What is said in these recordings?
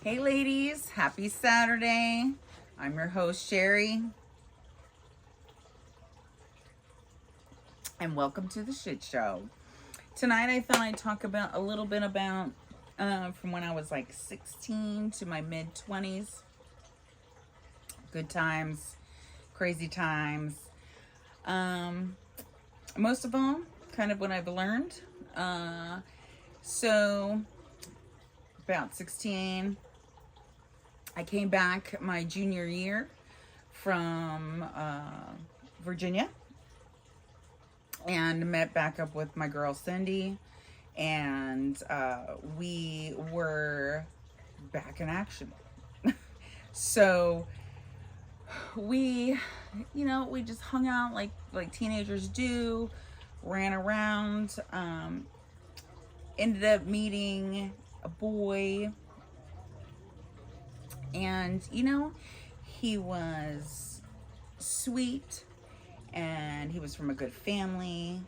Hey ladies, happy Saturday. I'm your host Sherry, and welcome to the shit show. Tonight I thought I'd talk about a little bit about from when I was like 16 to my mid 20s. Good times, crazy times. Most of all, kind of what I've learned. So about 16, I came back my junior year from Virginia and met back up with my girl Cindy, and we were back in action. So we just hung out like teenagers do, ran around, ended up meeting a boy, and he was sweet, and he was from a good family,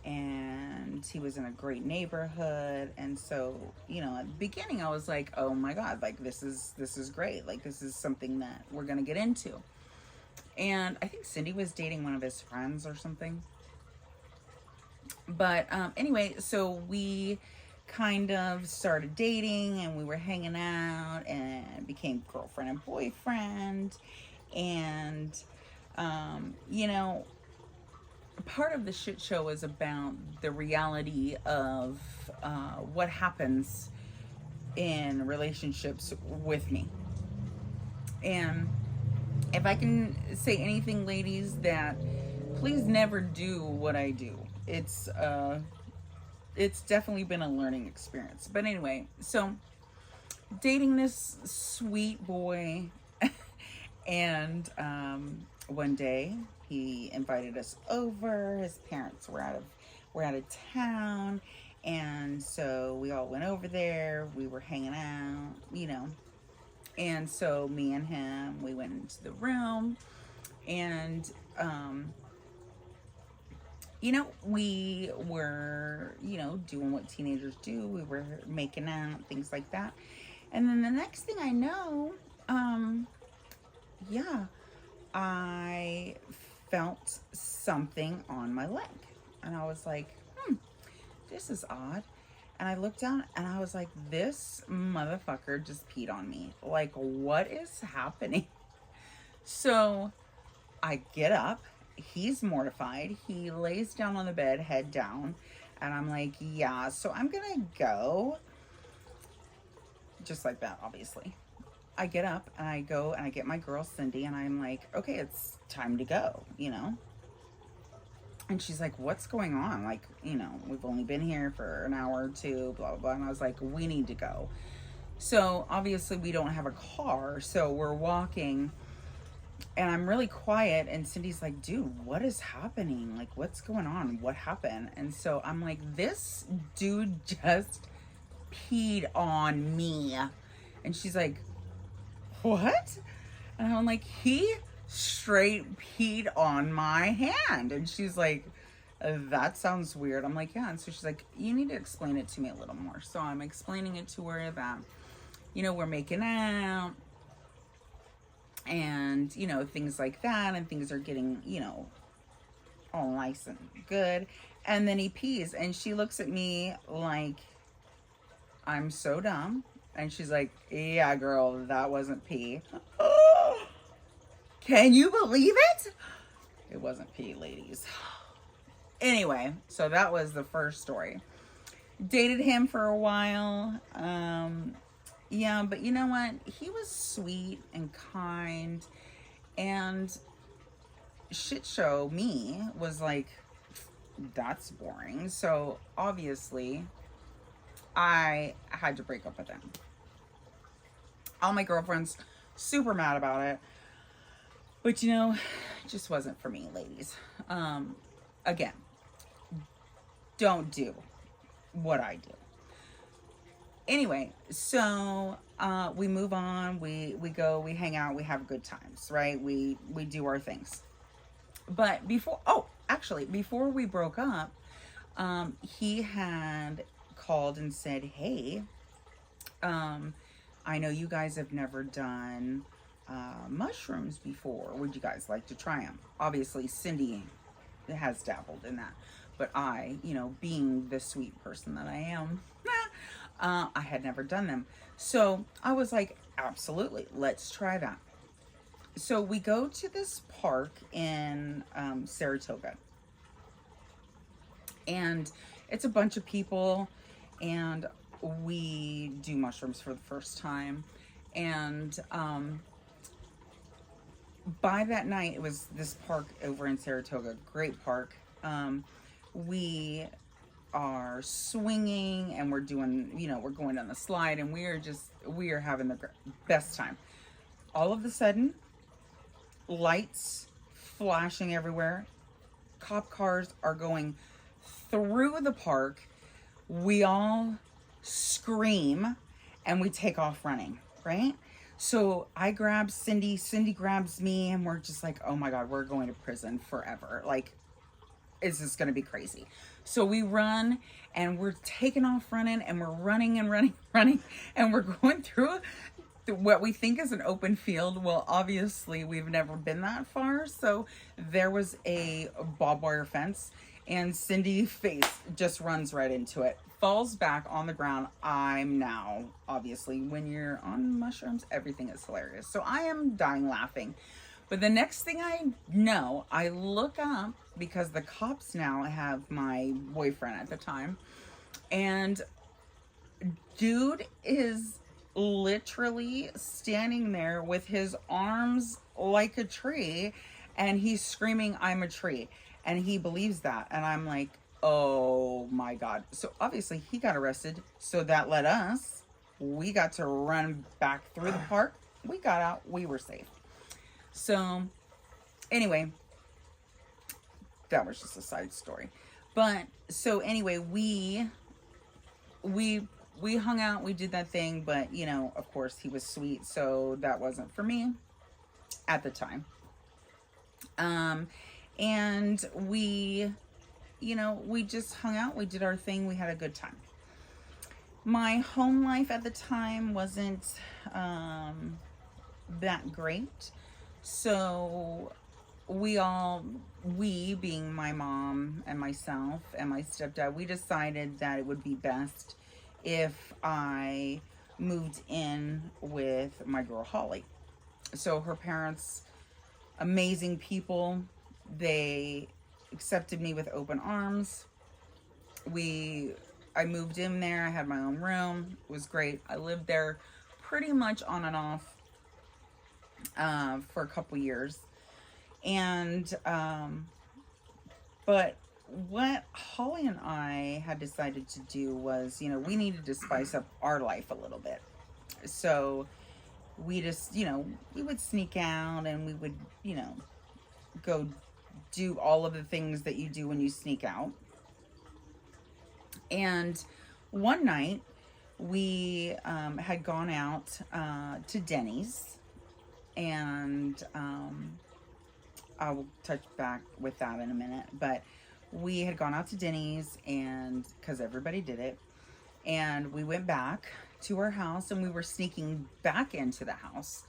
and he was in a great neighborhood. And so at the beginning I was like, oh my god, like this is great, like this is something that we're gonna get into. And I think Cindy was dating one of his friends or something. But anyway, so we kind of started dating, and we were hanging out and became girlfriend and boyfriend. And part of the shit show is about the reality of what happens in relationships with me. And if I can say anything, ladies, that please never do what I do. It's definitely been a learning experience. But anyway, so dating this sweet boy, and one day he invited us over. His parents were out of town, and so we all went over there. We were hanging out, and so me and him, we went into the room, and we were, doing what teenagers do. We were making out, things like that. And then the next thing I know, I felt something on my leg. And I was like, this is odd. And I looked down and I was like, this motherfucker just peed on me. Like, what is happening? So I get up. He's mortified. He lays down on the bed, head down. And I'm like, yeah, so I'm going to go. Just like that, obviously. I get up and I go and I get my girl Cindy, and I'm like, okay, it's time to go, And she's like, what's going on? Like, we've only been here for an hour or two, blah, blah, blah. And I was like, we need to go. So obviously we don't have a car, so we're walking. And I'm really quiet, and Cindy's like, dude, what is happening? Like, what's going on? What happened? And so I'm like, this dude just peed on me. And she's like, what? And I'm like, he straight peed on my hand. And she's like, that sounds weird. I'm like, yeah. And so she's like, you need to explain it to me a little more. So I'm explaining it to her that, we're making out, and things like that, and things are getting all nice and good. And then he pees, and she looks at me like I'm so dumb, and she's like, yeah girl, that wasn't pee. Can you believe it? It wasn't pee, ladies. Anyway, so that was the first story. Dated him for a while. Yeah, but you know what? He was sweet and kind, and shit show me was like, that's boring. So obviously I had to break up with him. All my girlfriends super mad about it, but it just wasn't for me, ladies. Again, don't do what I do. Anyway, so we move on, we go, we hang out, we have good times, right? We do our things. But before we broke up, he had called and said, hey, I know you guys have never done mushrooms before. Would you guys like to try them? Obviously, Cindy has dabbled in that. But I, being the sweet person that I am, I had never done them. So I was like, absolutely, let's try that. So we go to this park in Saratoga. And it's a bunch of people. And we do mushrooms for the first time. And by that night, it was this park over in Saratoga, great park. We are swinging and we're doing, we're going down the slide, and we are having the best time. All of a sudden, lights flashing everywhere. Cop cars are going through the park. We all scream and we take off running, right? So I grab Cindy, Cindy grabs me, and we're just like, oh my God, we're going to prison forever. Like, is this going to be crazy? So we run and we're taking off running, and we're running and running, and we're going through what we think is an open field. Well, obviously we've never been that far. So there was a barbed wire fence, and Cindy's face just runs right into it, falls back on the ground. I'm now, obviously, when you're on mushrooms, everything is hilarious. So I am dying laughing. But the next thing I know, I look up because the cops now have my boyfriend at the time. And dude is literally standing there with his arms like a tree, and he's screaming, I'm a tree. And he believes that. And I'm like, oh my God. So obviously he got arrested. So that led us. We got to run back through the park. We got out. We were safe. So anyway, that was just a side story. But so anyway, we hung out, we did that thing, but of course he was sweet, so that wasn't for me at the time. And we just hung out, we did our thing, we had a good time. My home life at the time wasn't that great. So we being my mom and myself and my stepdad, we decided that it would be best if I moved in with my girl Holly. So her parents, amazing people, they accepted me with open arms. I moved in there, I had my own room, it was great. I lived there pretty much on and off for a couple years. And but what Holly and I had decided to do was, we needed to spice up our life a little bit. So we just, we would sneak out, and we would, go do all of the things that you do when you sneak out. And one night we had gone out to Denny's, and I will touch back with that in a minute, but we had gone out to Denny's, and because everybody did it, and we went back to our house, and we were sneaking back into the house.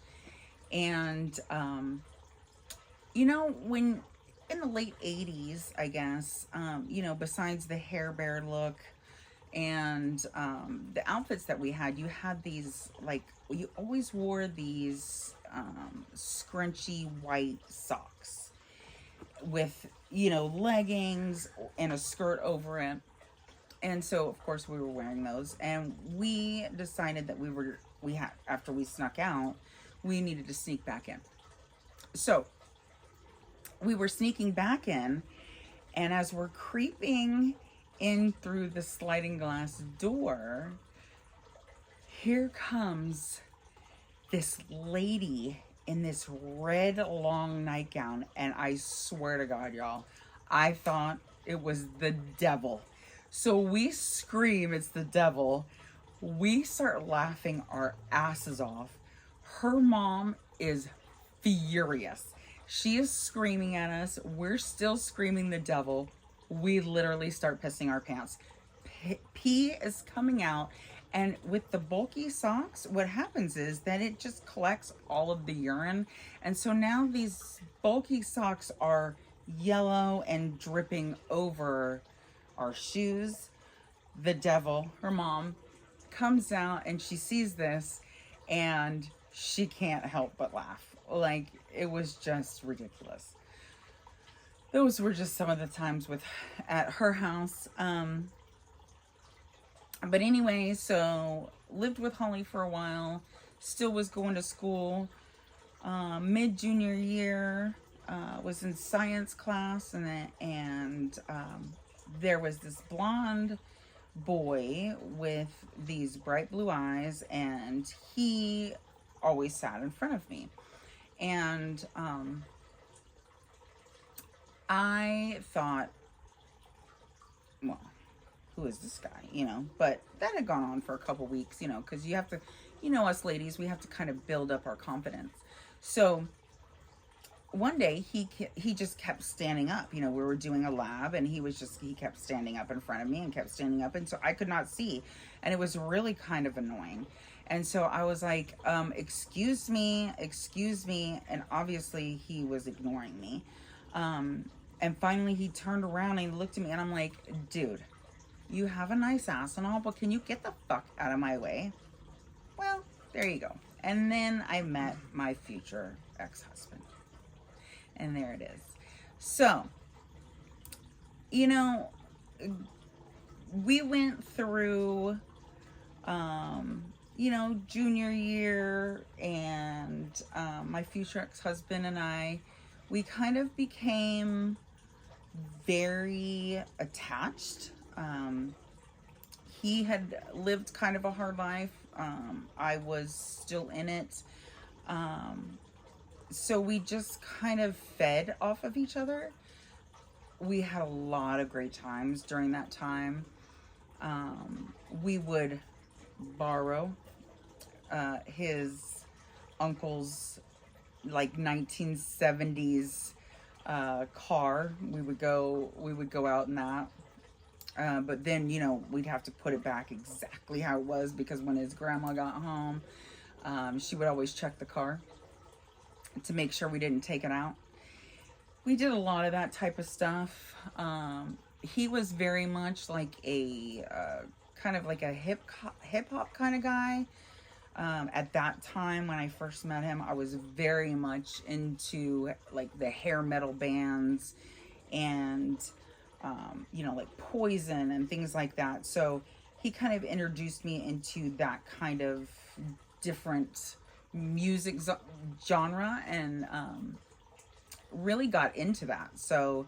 And when in the late 80s, I guess, besides the hair bear look and the outfits that we had, you had these, like, you always wore these scrunchy white socks with, leggings and a skirt over it. And so, of course, we were wearing those, and we decided that after we snuck out, we needed to sneak back in. So we were sneaking back in, and as we're creeping in through the sliding glass door, here comes this lady in this red long nightgown, and I swear to God, y'all, I thought it was the devil. So we scream, it's the devil. We start laughing our asses off. Her mom is furious. She is screaming at us. We're still screaming the devil. We literally start pissing our pants. Pee is coming out, And with the bulky socks, what happens is that it just collects all of the urine. And so now these bulky socks are yellow and dripping over our shoes. The devil, her mom, comes out and she sees this and she can't help but laugh. Like, it was just ridiculous. Those were just some of the times at her house. But anyway, so lived with Holly for a while, still was going to school. Mid-junior year, was in science class, and there was this blonde boy with these bright blue eyes, and he always sat in front of me. And I thought, well, who is this guy, you know? But that had gone on for a couple weeks, you know, because you have to, you know, us ladies, we have to kind of build up our confidence. So one day he just kept standing up. You know, we were doing a lab, and he kept standing up in front of me and kept standing up, and so I could not see, and it was really kind of annoying. And so I was like, excuse me, and obviously he was ignoring me. And finally he turned around and he looked at me, and I'm like, dude, you have a nice ass and all, but can you get the fuck out of my way? Well, there you go. And then I met my future ex-husband. And there it is. So, you know, we went through, you know, junior year, and my future ex-husband and I, we kind of became very attached. He had lived kind of a hard life. I was still in it. So we just kind of fed off of each other. We had a lot of great times during that time. We would borrow his uncle's like 1970s car. We would go out in that. But then, you know, we'd have to put it back exactly how it was, because when his grandma got home, she would always check the car to make sure we didn't take it out. We did a lot of that type of stuff. He was very much like a kind of like a hip hop kind of guy. At that time when I first met him, I was very much into like the hair metal bands and you know, like Poison and things like that. So he kind of introduced me into that kind of different music genre, and really got into that. So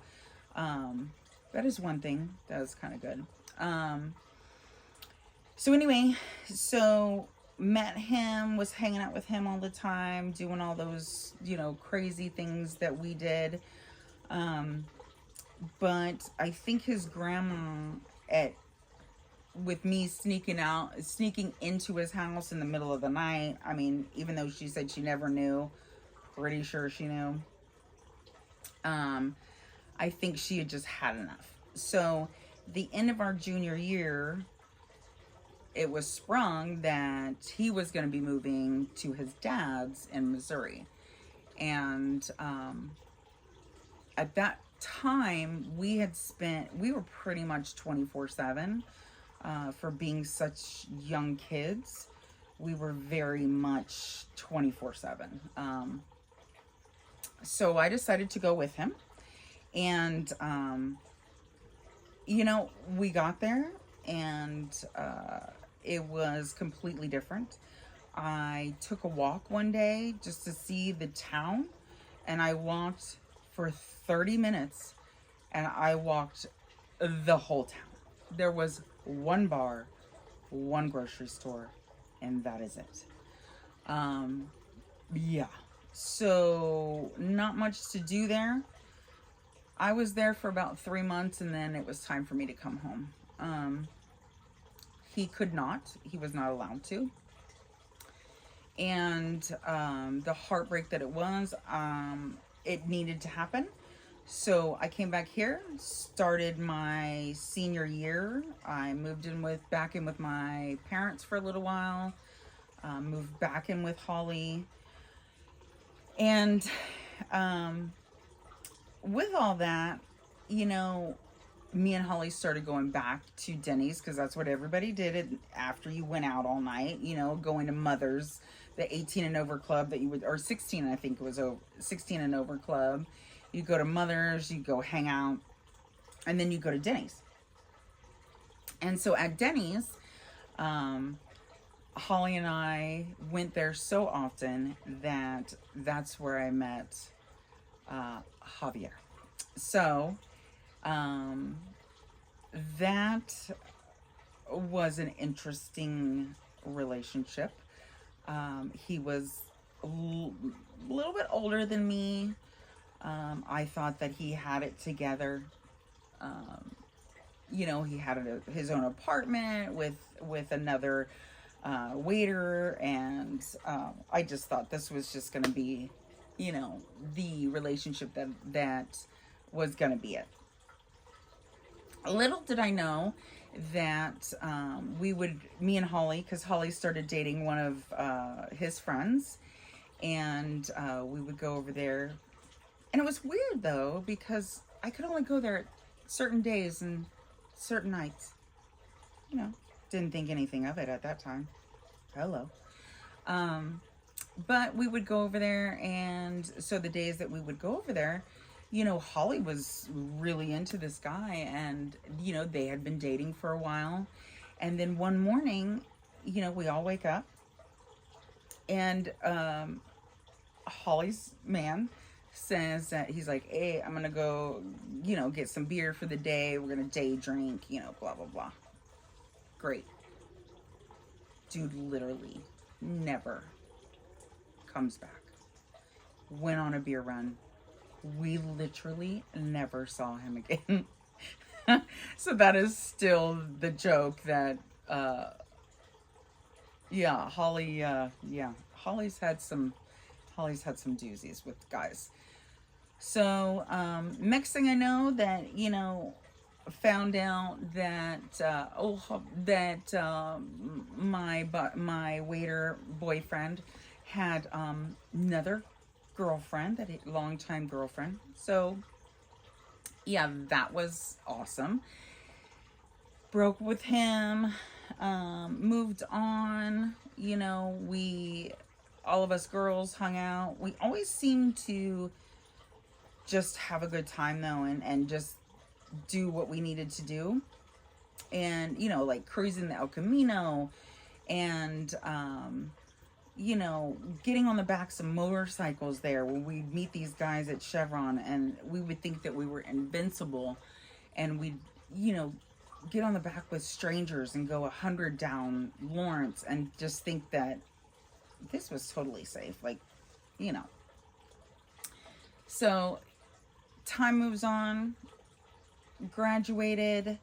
that is one thing that was kind of good. So anyway, so met him, was hanging out with him all the time, doing all those, you know, crazy things that we did. But I think his grandma, with me sneaking into his house in the middle of the night, I mean, even though she said she never knew, pretty sure she knew, I think she had just had enough. So the end of our junior year, it was sprung that he was going to be moving to his dad's in Missouri. And at that time, we were pretty much 24/7 for being such young kids. We were very much 24/7. So I decided to go with him, and you know, we got there, and it was completely different. I took a walk one day just to see the town, and I walked for 30 minutes, and I walked the whole town. There was one bar, one grocery store, and that is it. Yeah, so not much to do there. I was there for about 3 months, and then it was time for me to come home. He was not allowed to. And the heartbreak that it was, it needed to happen. So I came back here, started my senior year. I moved back in with my parents for a little while, moved back in with Holly. And with all that, you know, me and Holly started going back to Denny's because that's what everybody did after you went out all night, you know, going to Mother's, the 18 and over club that you would, or 16, I think it was 16 and over club. You go to Mother's, you go hang out, and then you go to Denny's. And so at Denny's, Holly and I went there so often that that's where I met Javier. So that was an interesting relationship. He was a little bit older than me. I thought that he had it together. You know, he had his own apartment with another waiter, and I just thought this was just going to be, you know, the relationship that was going to be it. Little did I know that me and Holly, because Holly started dating one of his friends, and we would go over there. And it was weird, though, because I could only go there certain days and certain nights. You know, didn't think anything of it at that time. Hello. But we would go over there, and so the days that we would go over there, you know, Holly was really into this guy, and, you know, they had been dating for a while. And then one morning, you know, we all wake up, and Holly's man says that he's like, hey, I'm gonna go, you know, get some beer for the day. We're gonna day drink, you know, blah, blah, blah. Great. Dude literally never comes back. Went on a beer run. We literally never saw him again. So that is still the joke that, yeah, Holly, Holly's had some doozies with guys. So, next thing I know that, you know, found out that, my waiter boyfriend had, another girlfriend, longtime girlfriend. So yeah, that was awesome. Broke with him, moved on. You know, all of us girls hung out. We always seemed to just have a good time though, and just do what we needed to do. And, you know, like cruising the El Camino, and, you know, getting on the backs of motorcycles there when we'd meet these guys at Chevron, and we would think that we were invincible, and we'd, you know, get on the back with strangers and go 100 down Lawrence and just think that this was totally safe, like, you know. So time moves on, graduated.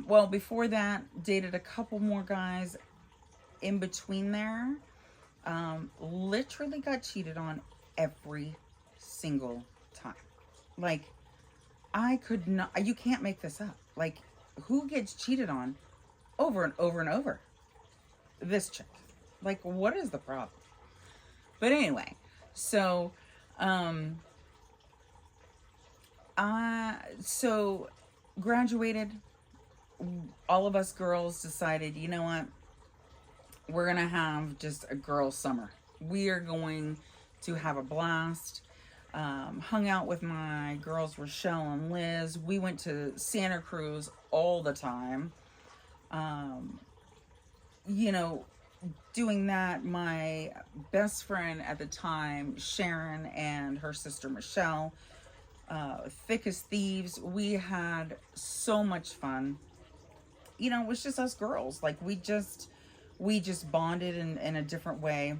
Well, before that, dated a couple more guys in between there. Literally got cheated on every single time. Like, I could not, you can't make this up. Like, who gets cheated on over and over and over? This chick. Like, what is the problem? But anyway, so, so graduated. All of us girls decided, you know what? We're going to have just a girl summer. We are going to have a blast. Hung out with my girls, Rochelle and Liz. We went to Santa Cruz all the time. You know, doing that, my best friend at the time, Sharon, and her sister, Michelle, thick as thieves. We had so much fun. You know, it was just us girls. Like, we just bonded in a different way.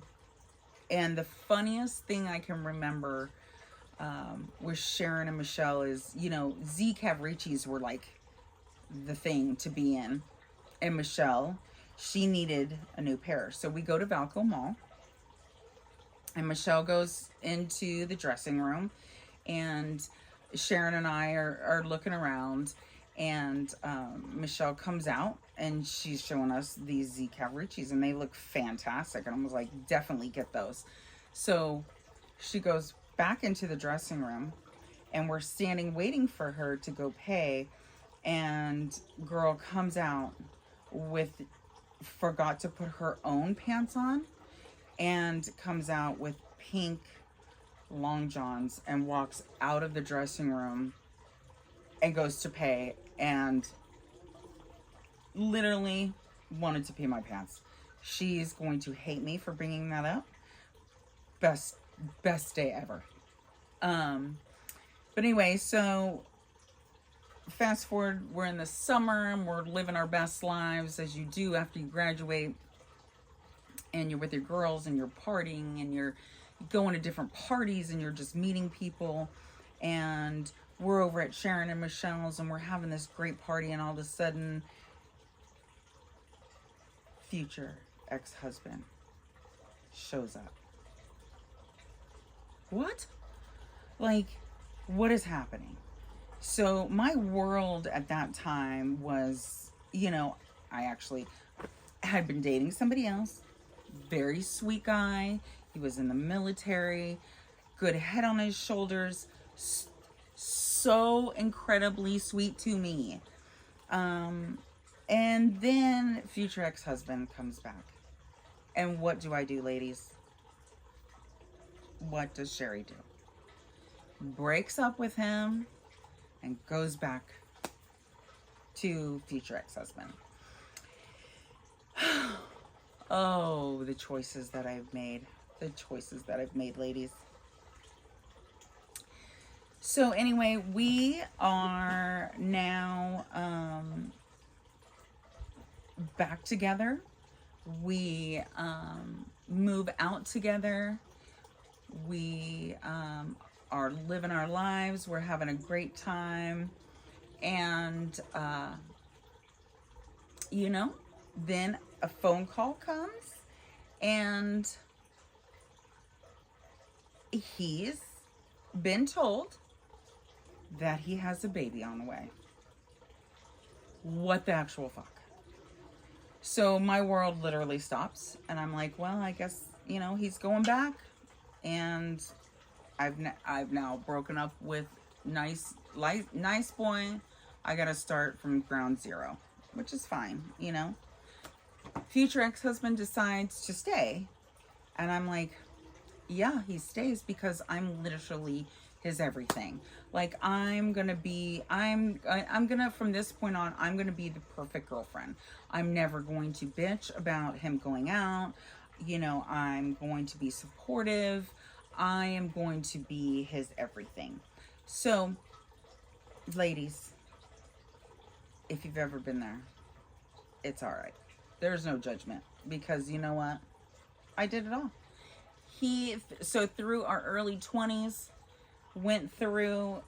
And the funniest thing I can remember with Sharon and Michelle is, you know, Z Cavaricis were like the thing to be in. And Michelle, she needed a new pair. So we go to Valco Mall. And Michelle goes into the dressing room. And Sharon and I are looking around, and Michelle comes out and she's showing us these Z Cavariccis, and they look fantastic. And I was like, definitely get those. So she goes back into the dressing room, and we're standing waiting for her to go pay. And girl comes out with, forgot to put her own pants on, and comes out with pink long johns and walks out of the dressing room and goes to pay, and literally wanted to pee my pants. She's going to hate me for bringing that up. Best day ever. But anyway, so fast forward, we're in the summer and we're living our best lives as you do after you graduate, and you're with your girls and you're partying and you're going to different parties and you're just meeting people. And we're over at Sharon and Michelle's and we're having this great party, and all of a sudden, future ex-husband shows up. What? Like, what is happening? So my world at that time was, I actually had been dating somebody else. Very sweet guy. He was in the military. Good head on his shoulders. So incredibly sweet to me. And then future ex-husband comes back. And what do I do, ladies? What does Sherry do? Breaks up with him and goes back to future ex-husband. Oh, the choices that I've made. The choices that I've made, ladies. So anyway, we are now back together. We move out together. We are living our lives. We're having a great time. And, then a phone call comes, and he's been told that he has a baby on the way. What the actual fuck? So my world literally stops, and I'm like, well, I guess, he's going back. And I've now broken up with nice boy. I gotta start from ground zero, which is fine, Future ex-husband decides to stay, and I'm like, yeah, he stays because I'm literally his everything. Like, I'm gonna from this point on, I'm gonna be the perfect girlfriend. I'm never going to bitch about him going out. I'm going to be supportive. I am going to be his everything. So, ladies, if you've ever been there, it's all right. There's no judgment, because you know what? I did it all. So through our early 20s, went through,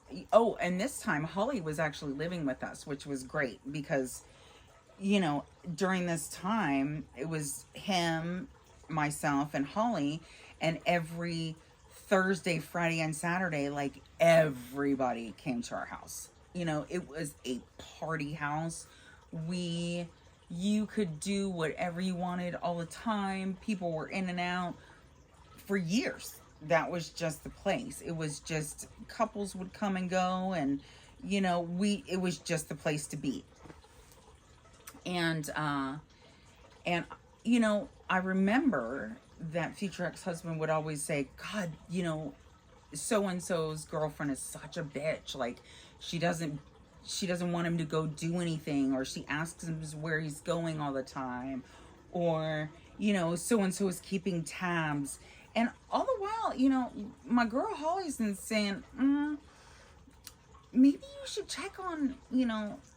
and this time Holly was actually living with us, which was great, because, during this time, it was him, myself, and Holly, and every Thursday, Friday, and Saturday, like, everybody came to our house. It was a party house. You could do whatever you wanted all the time. People were in and out for years. That was just the place. It was just, couples would come and go, and it was just the place to be. And I remember that future ex-husband would always say, God, so-and-so's girlfriend is such a bitch. Like, she doesn't want him to go do anything, or she asks him where he's going all the time, or, so-and-so is keeping tabs. And all the while, my girl Holly's been saying, maybe you should check on,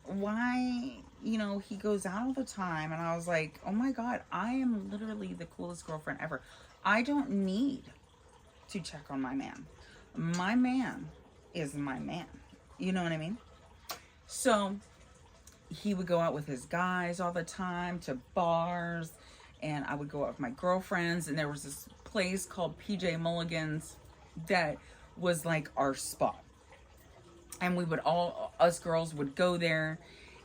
why, he goes out all the time. And I was like, oh my God, I am literally the coolest girlfriend ever. I don't need to check on my man. My man is my man. You know what I mean? So he would go out with his guys all the time to bars, and I would go out with my girlfriends, and there was this place called PJ Mulligan's that was like our spot. And we would all, us girls would go there,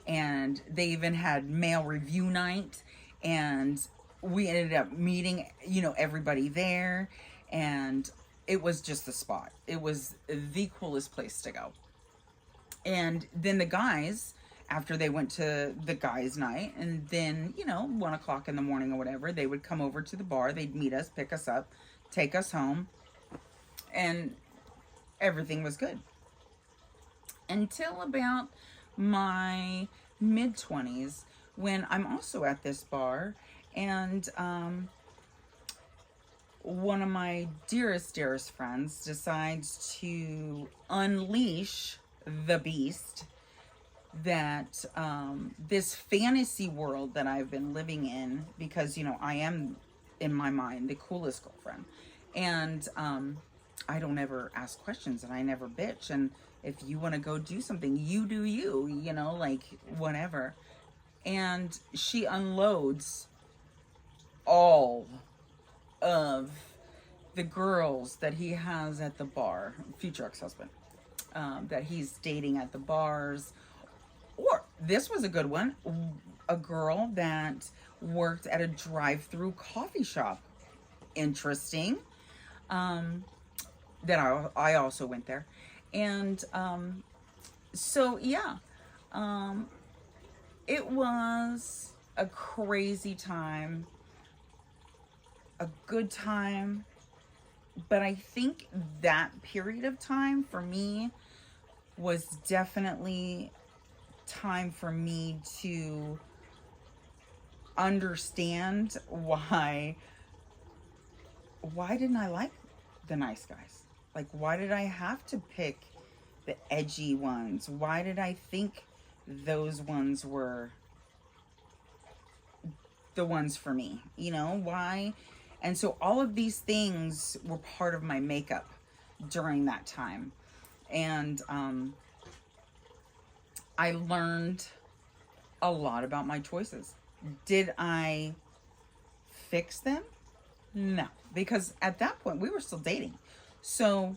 and they even had male review night, and we ended up meeting, you know, everybody there, and it was just the spot. It was the coolest place to go. And then the guys, after they went to the guys' night, and then, you know, 1 o'clock in the morning or whatever, they would come over to the bar. They'd meet us, pick us up, take us home, and everything was good. Until about my mid-20s, when I'm also at this bar, and one of my dearest friends decides to unleash the beast that this fantasy world that I've been living in, because, you know, I am, in my mind, the coolest girlfriend, and I don't ever ask questions, and I never bitch, and if you want to go do something, you do you, you know, like, whatever. And she unloads all of the girls that he has at the bar, future ex-husband, that he's dating at the bars. Or this was a good one, a girl that worked at a drive-through coffee shop. Interesting. That I also went there. And so yeah, it was a crazy time, a good time, but I think that period of time for me was definitely time for me to understand why didn't I like the nice guys? Like, why did I have to pick the edgy ones? Why did I think those ones were the ones for me? You know, why? And so all of these things were part of my makeup during that time. And I learned a lot about my choices. Did I fix them? No, because at that point we were still dating. So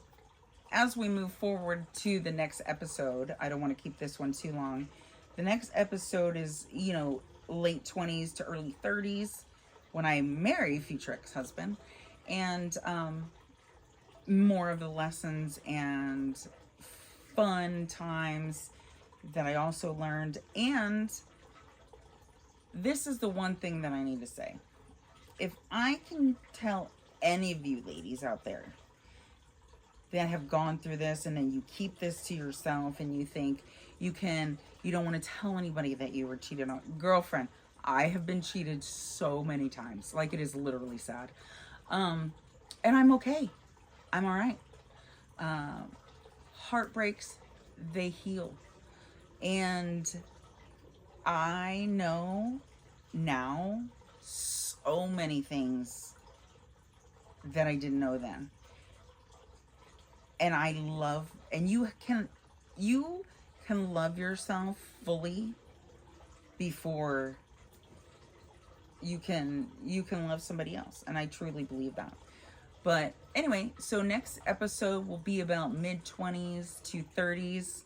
as we move forward to the next episode, I don't want to keep this one too long. The next episode is, you know, late 20s to early 30s when I marry future ex-husband, and more of the lessons and fun times that I also learned. And this is the one thing that I need to say. If I can tell any of you ladies out there that have gone through this, and then you keep this to yourself and you think you don't want to tell anybody that you were cheated on. Girlfriend, I have been cheated so many times. Like, it is literally sad. And I'm okay. I'm all right. Heartbreaks, they heal. And I know now so many things that I didn't know then. And I love, and you can love yourself fully before you can love somebody else. And I truly believe that. But anyway, so next episode will be about mid-20s to 30s.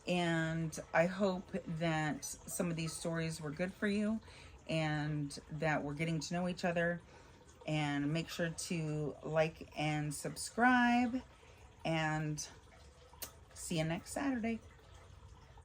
And I hope that some of these stories were good for you, and that we're getting to know each other. And make sure to like and subscribe, and see you next Saturday.